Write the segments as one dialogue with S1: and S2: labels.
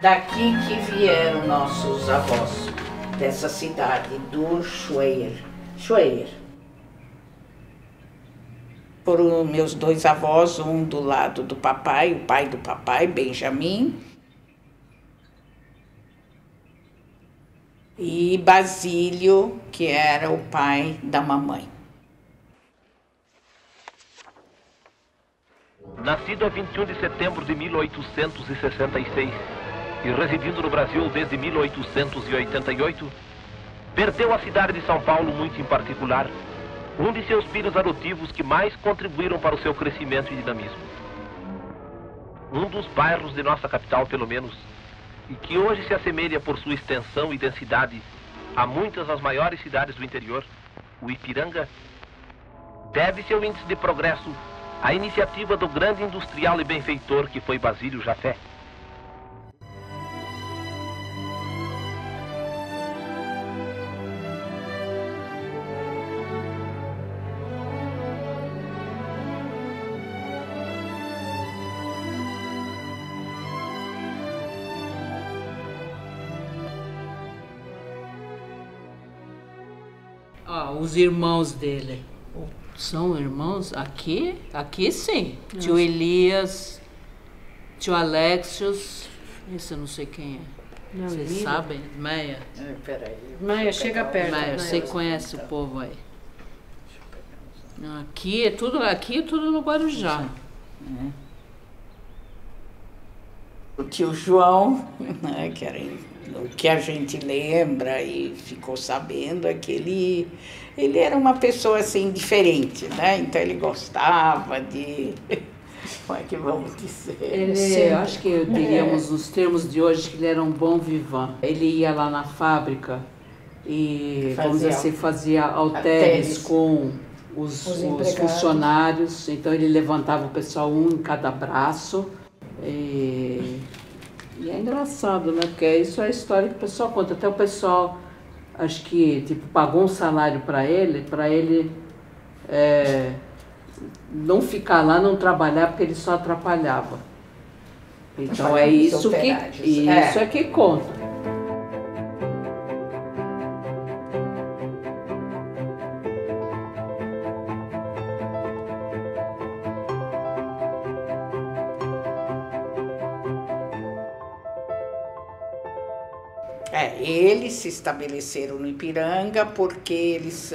S1: Daqui que vieram nossos avós, dessa cidade, do Schweier. Foram meus dois avós, um do lado do papai, o pai do papai, Benjamin, e Basílio, que era o pai da mamãe.
S2: Nascido a 21 de setembro de 1866 e residindo no Brasil desde 1888, perdeu a cidade de São Paulo muito em particular, um de seus filhos adotivos que mais contribuíram para o seu crescimento e dinamismo. Um dos bairros de nossa capital, pelo menos, e que hoje se assemelha por sua extensão e densidade a muitas das maiores cidades do interior, o Ipiranga, deve seu índice de progresso à iniciativa do grande industrial e benfeitor que foi Basílio Jafé.
S3: Os irmãos dele são irmãos aqui? Aqui sim. Tio Elias, tio Alexios, esse eu não sei quem é. Vocês sabem? Meia.
S1: Peraí.
S4: Meia, chega perto.
S3: Meia, você conhece o povo aí. Aqui é tudo no Guarujá.
S1: O tio João, né, que era o que a gente lembra e ficou sabendo, é que ele era uma pessoa assim diferente, né? Então ele gostava de, como é que vamos dizer?
S3: Acho que diríamos nos termos de hoje que ele era um bom vivant. Ele ia lá na fábrica e, vamos dizer assim, fazia halteres com os funcionários. Então ele levantava o pessoal um em cada braço. E é engraçado, né? Porque isso é a história que o pessoal conta. Até o pessoal, acho que, tipo, pagou um salário para ele não ficar lá, não trabalhar, porque ele só atrapalhava. Então é isso é que conta.
S1: Eles se estabeleceram no Ipiranga porque eles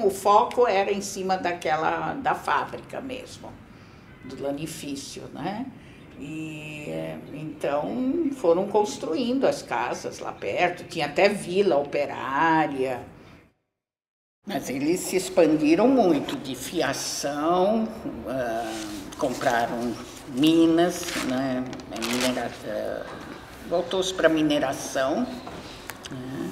S1: o foco era em cima da fábrica mesmo, do lanifício, né? E então foram construindo as casas lá perto, tinha até vila operária. Mas eles se expandiram muito de fiação, compraram minas, né? Voltou-se para mineração, né?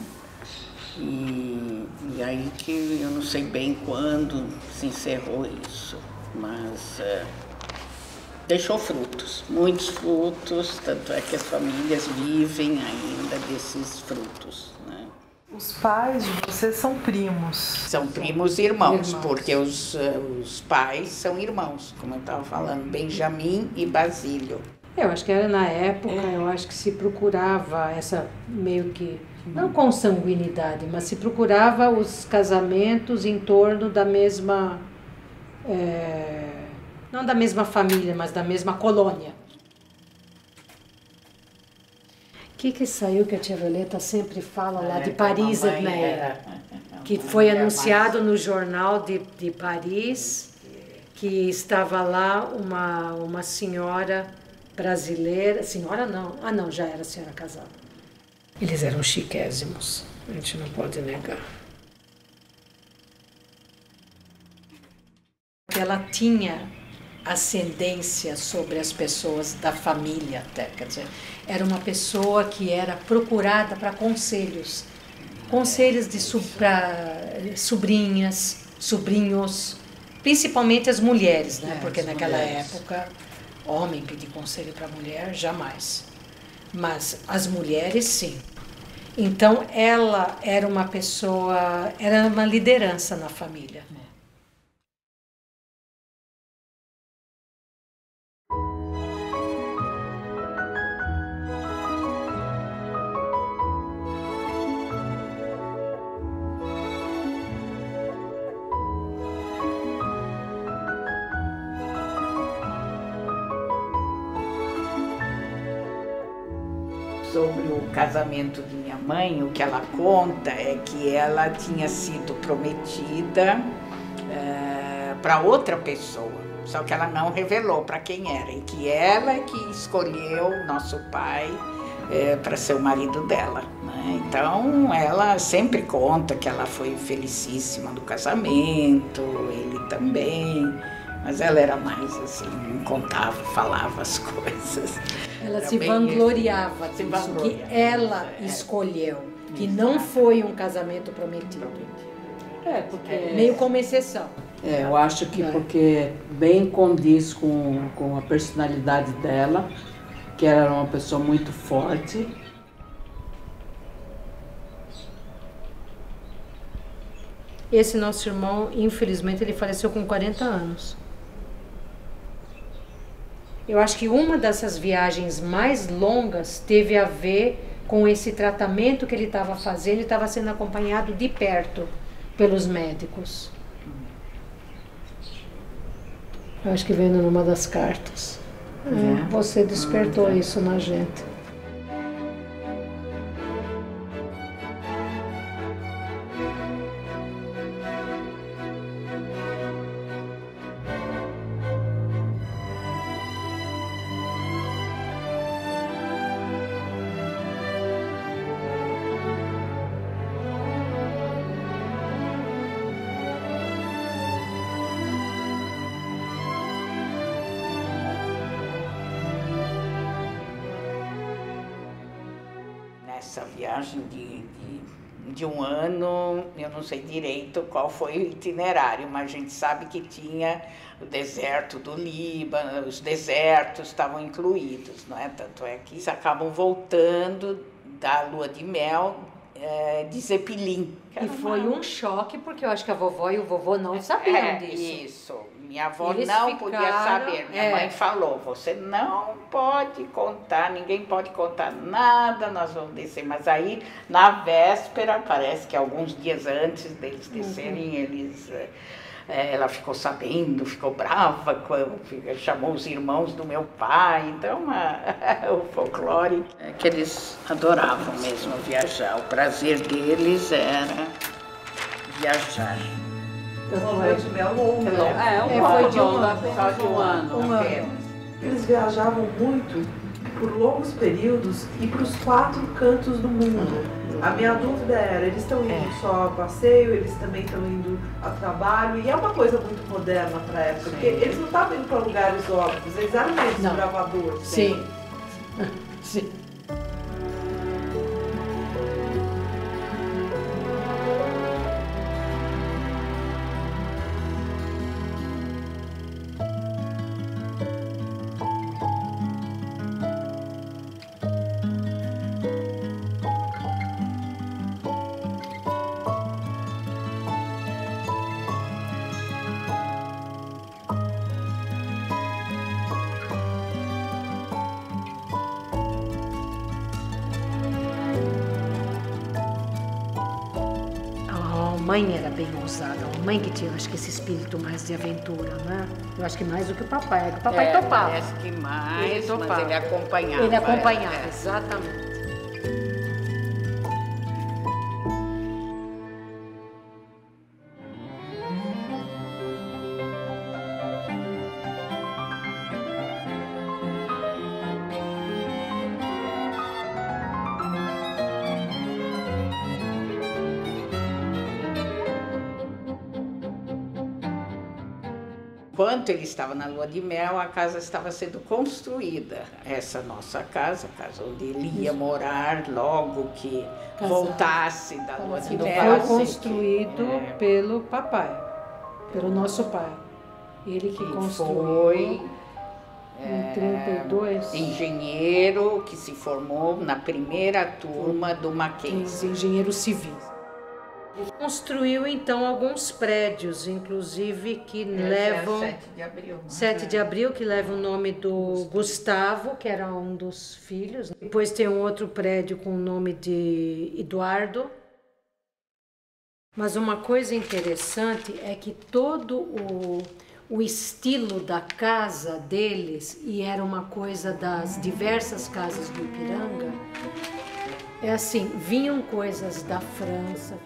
S1: E aí que eu não sei bem quando se encerrou isso, mas deixou frutos, muitos frutos, tanto é que as famílias vivem ainda desses frutos, né?
S5: Os pais de vocês são primos?
S1: São primos e irmãos, porque os pais são irmãos, como eu estava falando, Benjamin e Basílio.
S4: Eu acho que era na época, eu acho que se procurava essa meio que, não consanguinidade, mas se procurava os casamentos em torno da mesma, não da mesma família, mas da mesma colônia. O que saiu que a tia Violeta sempre fala lá de Paris, né? Que foi anunciado no jornal de Paris, que estava lá uma senhora brasileira, senhora não, já era senhora casada. Eles eram chiquésimos, a gente não pode negar. Ela tinha ascendência sobre as pessoas da família até, quer dizer, era uma pessoa que era procurada para conselhos para sobrinhas, sobrinhos, principalmente as mulheres, né? Porque naquela época homem pedir conselho para mulher, jamais. Mas as mulheres, sim. Então, ela era uma pessoa, era uma liderança na família.
S1: Sobre o casamento de minha mãe, o que ela conta é que ela tinha sido prometida para outra pessoa, só que ela não revelou para quem era, e que ela é que escolheu nosso pai para ser o marido dela, né? Então ela sempre conta que ela foi felicíssima do casamento, ele também, mas ela era mais assim, não contava, falava as coisas.
S4: Ela se vangloriava disso, que ela escolheu, que não foi um casamento prometido.
S3: Porque...
S4: meio como exceção.
S3: Eu acho que porque bem condiz com a personalidade dela, que ela era uma pessoa muito forte.
S4: Esse nosso irmão, infelizmente, ele faleceu com 40 anos. Eu acho que uma dessas viagens mais longas teve a ver com esse tratamento que ele estava fazendo, ele estava sendo acompanhado de perto pelos médicos. Eu acho que vendo numa das cartas. Você despertou isso na gente.
S1: Essa viagem de um ano, eu não sei direito qual foi o itinerário, mas a gente sabe que tinha o deserto do Líbano, os desertos estavam incluídos, não é? Tanto é que eles acabam voltando da lua de mel de Zeppelin.
S4: E foi um choque, porque eu acho que a vovó e o vovô não sabiam disso.
S1: Isso. Minha avó não podia saber. Minha mãe falou, você não pode contar, ninguém pode contar nada, nós vamos descer. Mas aí, na véspera, parece que alguns dias antes deles descerem, ela ficou sabendo, ficou brava, chamou os irmãos do meu pai. Então, o folclore é que eles adoravam mesmo viajar. O prazer deles era viajar.
S5: Uma de mel longa.
S3: Foi de um ano.
S5: Eles viajavam muito por longos períodos e para os 4 cantos do mundo. A minha dúvida era, eles estão indo só a passeio, eles também estão indo a trabalho, e é uma coisa muito moderna para a época, porque eles não estavam indo para lugares óbvios, eles eram mesmo desbravadores.
S4: Sim. Sim. A mãe era bem ousada, a mãe que tinha, acho que esse espírito mais de aventura, né? Eu acho que mais do que o papai, o papai topava.
S1: Parece que mais, mas ele acompanhava.
S4: Ele acompanhava, exatamente.
S1: Enquanto ele estava na lua de mel, a casa estava sendo construída. Essa nossa casa, a casa onde ele ia morar logo que voltasse da lua de mel.
S4: Foi construído pelo papai, pelo nosso pai. Ele que construiu.
S1: Foi
S4: em 32.
S1: Engenheiro que se formou na primeira turma do Mackenzie.
S4: Engenheiro civil. Ele construiu então alguns prédios, inclusive que levam
S1: 7 de abril.
S4: 7 de abril, que leva o nome do Gustavo, que era um dos filhos. Depois tem um outro prédio com o nome de Eduardo. Mas uma coisa interessante é que todo o estilo da casa deles, e era uma coisa das diversas casas do Ipiranga, é assim, vinham coisas da França.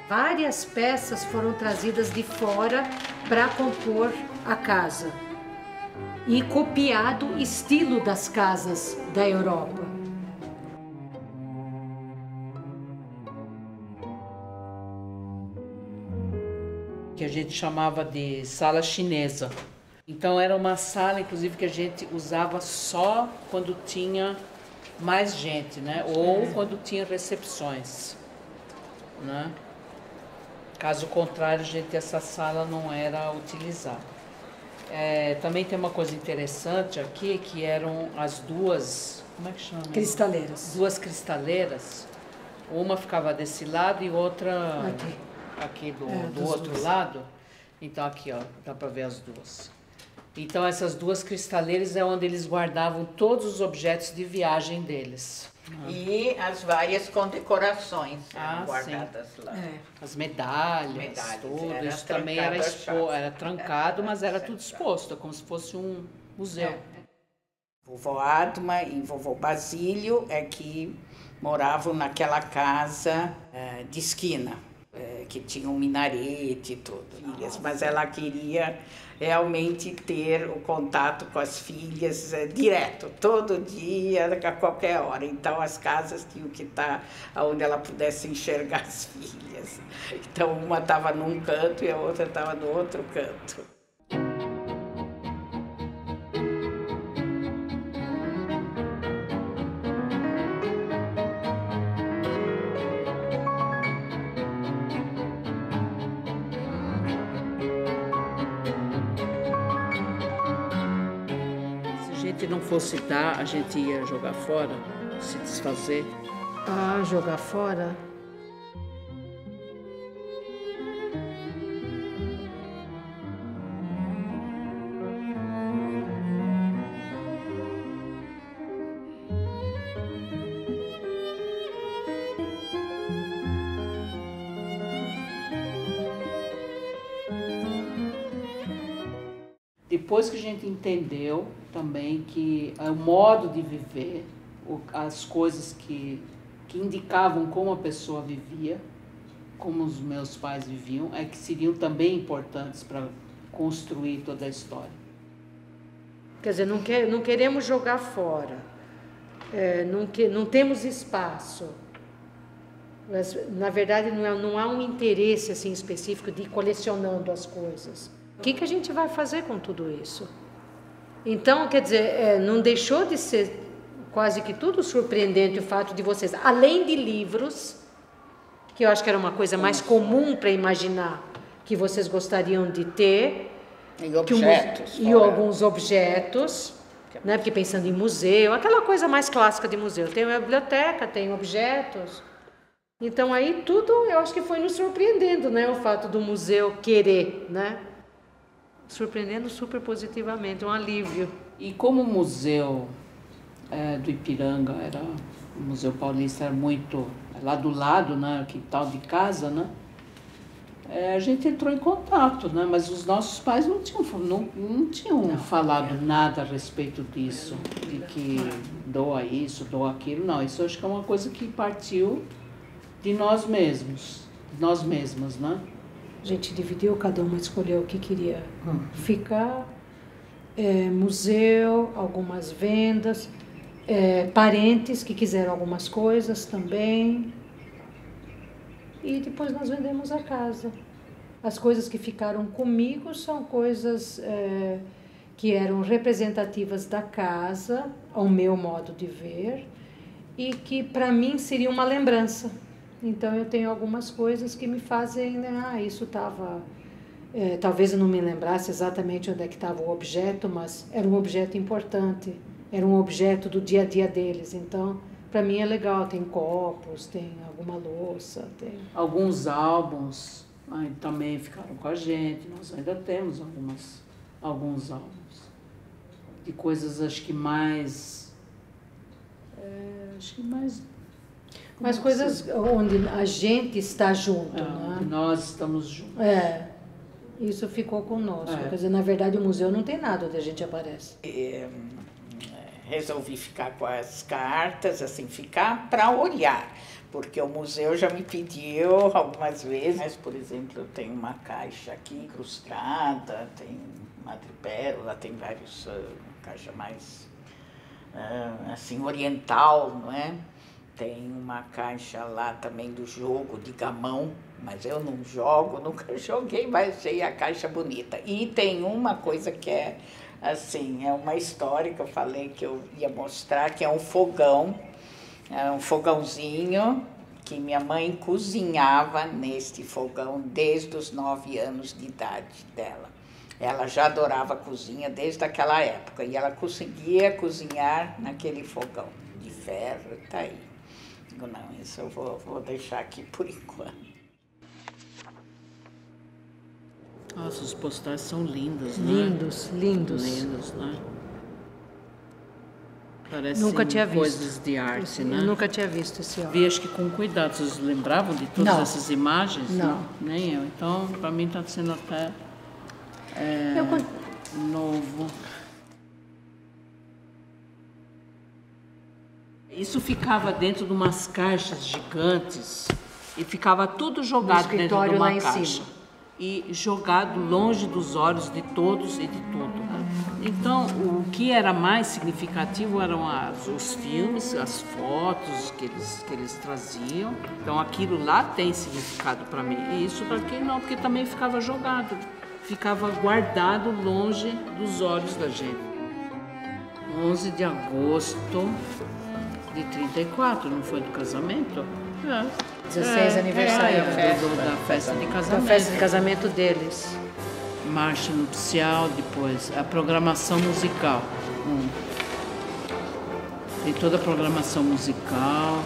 S4: Várias peças foram trazidas de fora para compor a casa e copiado o estilo das casas da Europa.
S3: Que a gente chamava de sala chinesa. Então era uma sala, inclusive, que a gente usava só quando tinha mais gente, né? Ou quando tinha recepções, né? Caso contrário, essa sala não era utilizada. Também tem uma coisa interessante aqui, que eram as duas, como é que chama?
S4: Cristaleiras.
S3: Duas cristaleiras. Uma ficava desse lado e outra aqui do outro lado. Então aqui, ó, dá para ver as duas. Então essas duas cristaleiras é onde eles guardavam todos os objetos de viagem deles.
S1: E as várias condecorações guardadas lá.
S3: As medalhas, tudo. Isso também era trancado, mas era tudo exposto, como se fosse um museu.
S1: Vovó Adma e vovô Basílio é que moravam naquela casa de esquina, que tinha um minarete e tudo. Mas ela queria realmente ter o contato com as filhas direto, todo dia, a qualquer hora. Então as casas tinham que estar onde ela pudesse enxergar as filhas. Então uma estava num canto e a outra estava no outro canto.
S3: Se não fosse dar, a gente ia jogar fora, se desfazer.
S4: Ah, jogar fora?
S3: Depois que a gente entendeu também que o modo de viver, as coisas que indicavam como a pessoa vivia, como os meus pais viviam, que seriam também importantes para construir toda a história.
S4: Quer dizer, não queremos jogar fora, não temos espaço. Mas, na verdade, não há um interesse assim, específico de ir colecionando as coisas. O que a gente vai fazer com tudo isso? Então, quer dizer, não deixou de ser quase que tudo surpreendente o fato de vocês, além de livros, que eu acho que era uma coisa mais comum para imaginar que vocês gostariam de ter,
S1: e objetos.
S4: E alguns objetos, né? Porque pensando em museu, aquela coisa mais clássica de museu, tem uma biblioteca, tem objetos. Então aí tudo, eu acho que foi nos surpreendendo, né? O fato do museu querer, né? Surpreendendo super positivamente, um alívio.
S3: E como o museu do Ipiranga, o Museu Paulista era muito lá do lado, né, quintal de casa, né, a gente entrou em contato, né, mas os nossos pais não tinham falado nada a respeito disso, de que doa isso, doa aquilo, não. Isso eu acho que é uma coisa que partiu de nós mesmos, de nós mesmas, né.
S4: A gente dividiu, cada uma escolheu o que queria ficar, museu, algumas vendas, parentes que quiseram algumas coisas também, e depois nós vendemos a casa. As coisas que ficaram comigo são coisas que eram representativas da casa, ao meu modo de ver, e que para mim seria uma lembrança. Então eu tenho algumas coisas que me fazem, né, isso estava, talvez eu não me lembrasse exatamente onde é que estava o objeto, mas era um objeto importante, era um objeto do dia a dia deles. Então, para mim é legal, tem copos, tem alguma louça, tem...
S3: Alguns álbuns também ficaram com a gente, nós ainda temos alguns álbuns, de coisas acho que mais
S4: Mas coisas onde a gente está junto, né?
S3: Nós estamos juntos.
S4: Isso ficou conosco. Quer dizer, na verdade, o museu não tem nada onde a gente aparece.
S1: Resolvi ficar com as cartas, assim, ficar para olhar, porque o museu já me pediu algumas vezes. Mas, por exemplo, eu tenho uma caixa aqui incrustada, tem madrepérola, tem vários, caixa mais, assim, oriental, não é? Tem uma caixa lá também do jogo de gamão, mas eu não jogo, nunca joguei, mas achei a caixa bonita. E tem uma coisa que é, assim, é uma história que eu falei que eu ia mostrar, que é um fogão, um fogãozinho que minha mãe cozinhava neste fogão desde os 9 anos de idade dela. Ela já adorava a cozinha desde aquela época e ela conseguia cozinhar naquele fogão de ferro, tá aí. Não, isso eu vou deixar aqui por enquanto.
S3: Nossa, os postais são lindos, né?
S4: Lindos, lindos.
S3: Lindos, né? Parecem
S4: Nunca tinha visto.
S3: Coisas de arte, né?
S4: Eu nunca tinha visto esse álbum.
S3: Vi, acho que com cuidado. Vocês lembravam de todas essas imagens?
S4: Não.
S3: Nem eu. Então, para mim está sendo até novo. Isso ficava dentro de umas caixas gigantes e ficava tudo jogado dentro de uma caixa. E jogado longe dos olhos de todos e de tudo. Então, o que era mais significativo eram os filmes, as fotos que eles traziam. Então, aquilo lá tem significado para mim. E isso para quem não, porque também ficava jogado, ficava guardado longe dos olhos da gente. 11 de agosto de 34, não foi do casamento?
S4: 16 aniversário
S3: da festa de casamento.
S4: Da festa de casamento deles.
S3: Marcha nupcial, depois a programação musical. Tem toda a programação musical,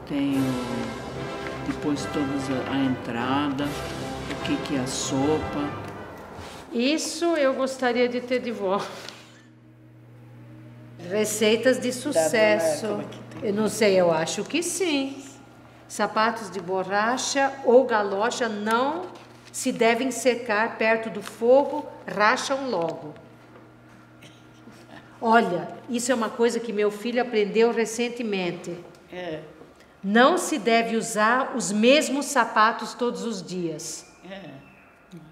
S3: tem depois toda a entrada, o que é a sopa.
S4: Isso eu gostaria de ter de volta. Receitas de sucesso. Eu não sei, eu acho que sim. Sapatos de borracha ou galocha não se devem secar perto do fogo, racham logo. Olha, isso é uma coisa que meu filho aprendeu recentemente. Não se deve usar os mesmos sapatos todos os dias.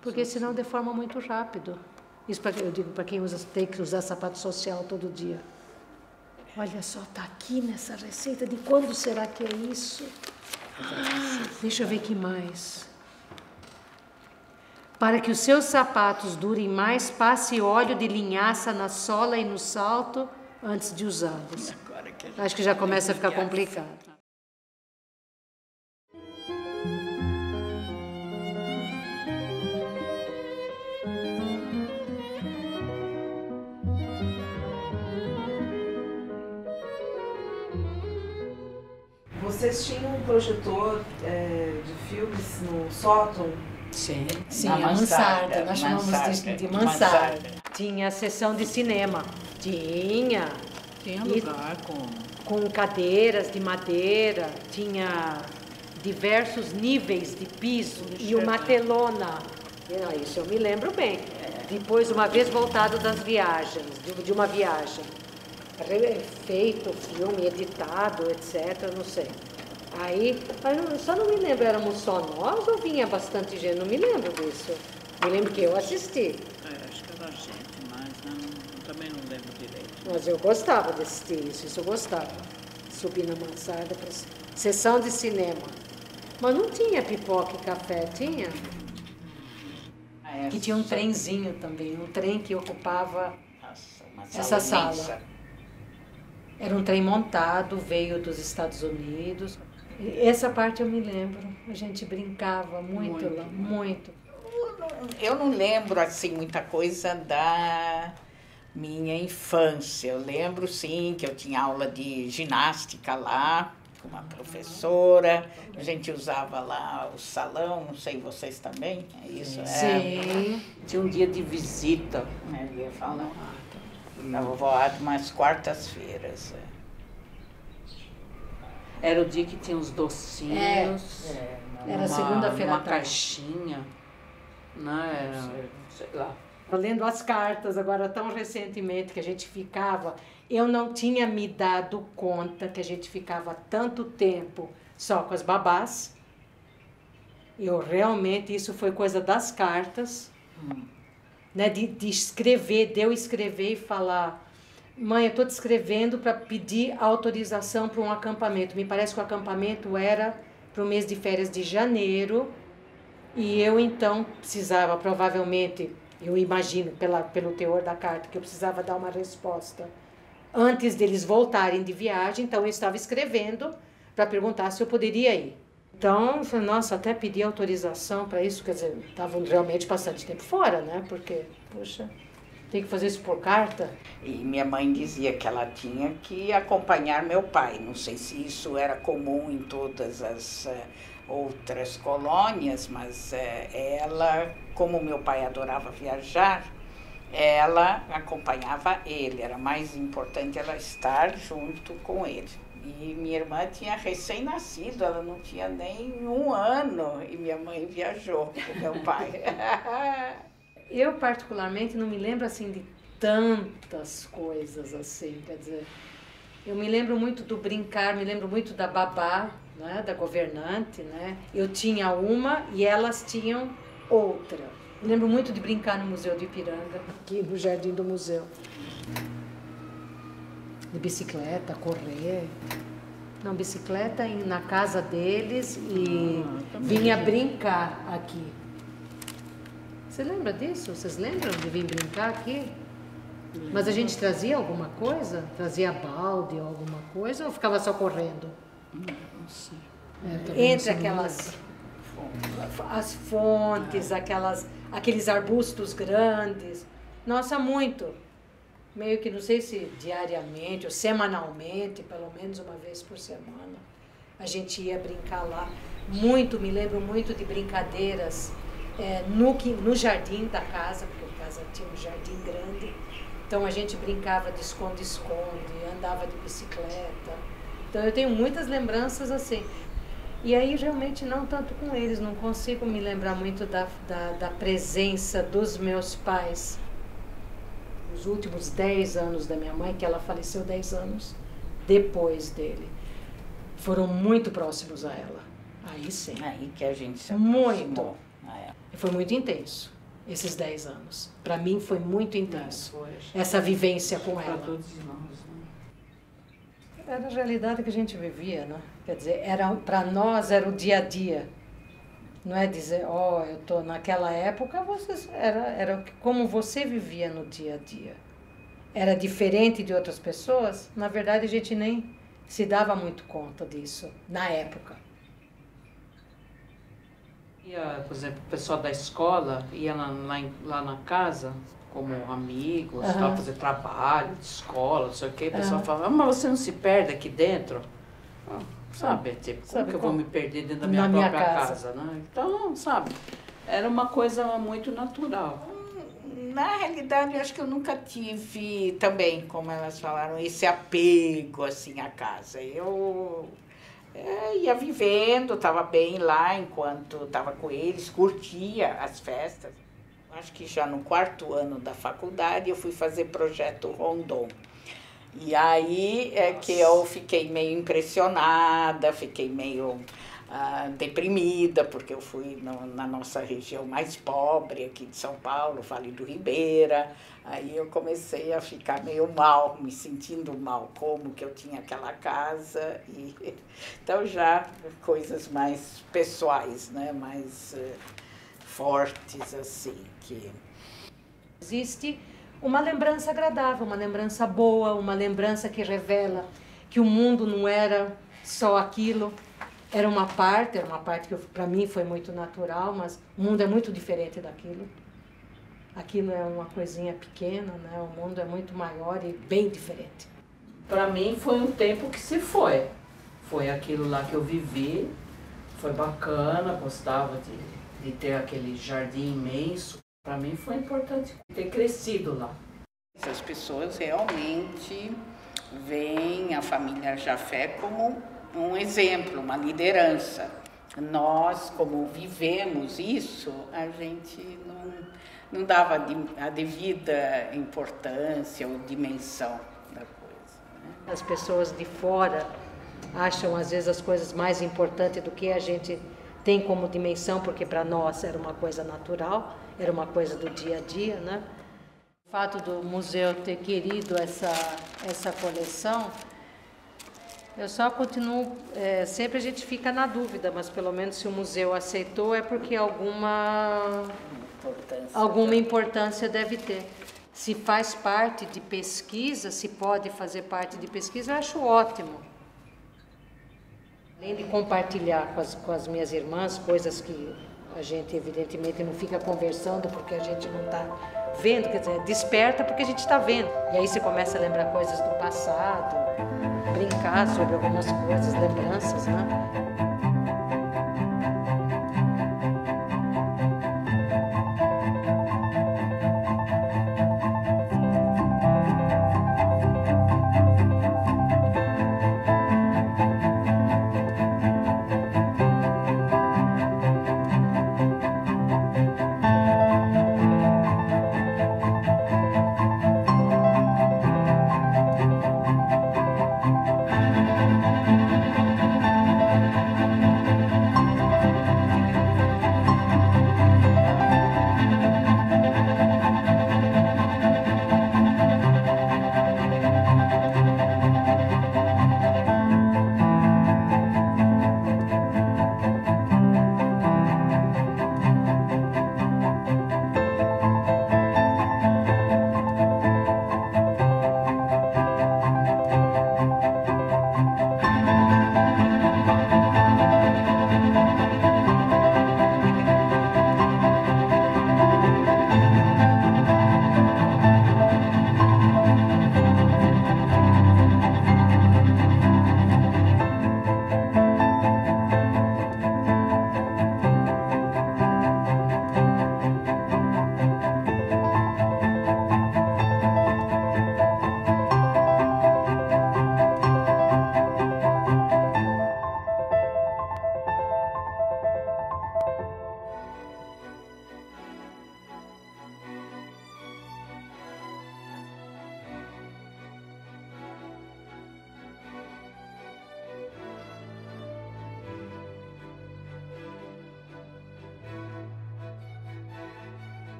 S4: Porque senão deforma muito rápido. Isso eu digo para quem tem que usar sapato social todo dia. Olha só, tá aqui nessa receita. De quando será que é isso? Deixa eu ver que mais. Para que os seus sapatos durem mais, passe óleo de linhaça na sola e no salto antes de usá-los. Acho que já começa a ficar complicado.
S5: Vocês tinham um projetor de filmes no sótão?
S1: Sim,
S4: a mansarda. Nós chamamos de mansarda. Tinha a sessão de cinema. Tinha
S3: lugar
S4: com cadeiras de madeira. Tinha diversos níveis de piso e uma telona. Isso eu me lembro bem. Depois, uma vez voltado das viagens, de uma viagem. Feito filme, editado, etc, não sei. Aí, só não me lembro, éramos só nós ou vinha bastante gente? Não me lembro disso. Me lembro que eu assisti.
S3: Acho que era gente, mas também não lembro direito.
S4: Mas eu gostava de assistir isso eu gostava. Subir na mansarda para sessão de cinema. Mas não tinha pipoca e café, tinha? Que tinha um trenzinho também, um trem que ocupava essa sala. Era um trem montado, veio dos Estados Unidos. Essa parte eu me lembro. A gente brincava muito lá, muito.
S1: Eu não lembro, assim, muita coisa da minha infância. Eu lembro, sim, que eu tinha aula de ginástica lá, com uma professora. A gente usava lá o salão, não sei, vocês também? É isso?
S4: Sim.
S3: Tinha um dia de visita.
S1: Eu ia falar. Da vovó Adma às quartas-feiras.
S3: Era o dia que tinha os docinhos.
S4: Era segunda-feira à
S3: tarde. Uma caixinha, né? Sei lá.
S4: Lendo as cartas agora tão recentemente que a gente ficava, eu não tinha me dado conta que a gente ficava tanto tempo só com as babás. Eu realmente, isso foi coisa das cartas, né, de escrever, de eu escrever e falar, mãe, eu estou te escrevendo para pedir autorização para um acampamento. Me parece que o acampamento era para o mês de férias de janeiro, e eu então precisava, provavelmente, eu imagino pelo teor da carta, que eu precisava dar uma resposta antes deles voltarem de viagem, então eu estava escrevendo para perguntar se eu poderia ir. Então, eu falei, nossa, até pedi autorização para isso, quer dizer, estava realmente bastante tempo fora, né? Porque, poxa, tem que fazer isso por carta.
S1: E minha mãe dizia que ela tinha que acompanhar meu pai. Não sei se isso era comum em todas as outras colônias, mas ela, como meu pai adorava viajar, ela acompanhava ele. Era mais importante ela estar junto com ele. E minha irmã tinha recém-nascido, ela não tinha nem 1 ano, e minha mãe viajou com meu pai.
S4: Eu, particularmente, não me lembro, assim, de tantas coisas, assim, quer dizer, eu me lembro muito do brincar, me lembro muito da babá, né, da governante, né, eu tinha uma e elas tinham outra. Me lembro muito de brincar no Museu de Ipiranga, aqui no jardim do museu. De bicicleta, correr. Não, bicicleta na casa deles e vinha brincar aqui. Você lembra disso? Vocês lembram de vir brincar aqui? Mas a gente trazia alguma coisa? Trazia balde ou alguma coisa ou ficava só correndo?
S3: Não sei.
S4: Entre aquelas... as fontes, aqueles arbustos grandes. Nossa, muito. Meio que, não sei se diariamente ou semanalmente, pelo menos uma vez por semana, a gente ia brincar lá. Me lembro muito de brincadeiras no jardim da casa, porque a casa tinha um jardim grande. Então a gente brincava de esconde-esconde, andava de bicicleta. Então eu tenho muitas lembranças assim. E aí realmente não tanto com eles, não consigo me lembrar muito da presença dos meus pais. Os últimos 10 anos da minha mãe, que ela faleceu 10 anos depois dele, foram muito próximos a ela. Aí sim.
S1: Aí que a gente se aproximou.
S4: Muito. Foi muito intenso, esses 10 anos. Para mim foi muito intenso, essa vivência com ela.
S3: Para todos nós, né?
S4: Era a realidade que a gente vivia, né? Quer dizer, para nós era o dia a dia. Não é dizer, eu tô naquela época, era como você vivia no dia a dia. Era diferente de outras pessoas, na verdade a gente nem se dava muito conta disso, na época.
S3: Por exemplo, o pessoal da escola ia lá na casa, como amigos, para fazer trabalho de escola, não sei o quê. O pessoal falava, mas você não se perde aqui dentro? Sabe, como que eu vou me perder dentro da minha própria casa, né? Então, sabe, era uma coisa muito natural.
S1: Na realidade, eu acho que eu nunca tive também, como elas falaram, esse apego, assim, à casa. Eu ia vivendo, estava bem lá enquanto estava com eles, curtia as festas. Acho que já no 4º ano da faculdade eu fui fazer projeto Rondon. E aí que eu fiquei meio impressionada, fiquei meio deprimida, porque eu fui na nossa região mais pobre aqui de São Paulo, Vale do Ribeira. Aí eu comecei a ficar meio mal, me sentindo mal, como que eu tinha aquela casa. Então já coisas mais pessoais, né? Mais fortes assim.
S4: Existe uma lembrança agradável, uma lembrança boa, uma lembrança que revela que o mundo não era só aquilo, era uma parte que para mim foi muito natural, mas o mundo é muito diferente daquilo. Aquilo é uma coisinha pequena, né? O mundo é muito maior e bem diferente.
S3: Para mim foi um tempo que se foi. Foi aquilo lá que eu vivi, foi bacana, gostava de ter aquele jardim imenso. Para mim foi importante ter crescido lá.
S1: As pessoas realmente veem a família Jafé como um exemplo, uma liderança. Nós, como vivemos isso, a gente não dava a devida importância ou dimensão da coisa, né?
S4: As pessoas de fora acham, às vezes, as coisas mais importantes do que a gente tem como dimensão, porque para nós era uma coisa natural, era uma coisa do dia a dia, né? O fato do museu ter querido essa coleção, eu só continuo, sempre a gente fica na dúvida, mas pelo menos se o museu aceitou é porque alguma importância deve ter. Se faz parte de pesquisa, se pode fazer parte de pesquisa, eu acho ótimo. Além de compartilhar com as minhas irmãs coisas que a gente evidentemente não fica conversando porque a gente não está vendo, quer dizer, desperta porque a gente está vendo. E aí você começa a lembrar coisas do passado, brincar sobre algumas coisas, lembranças, né?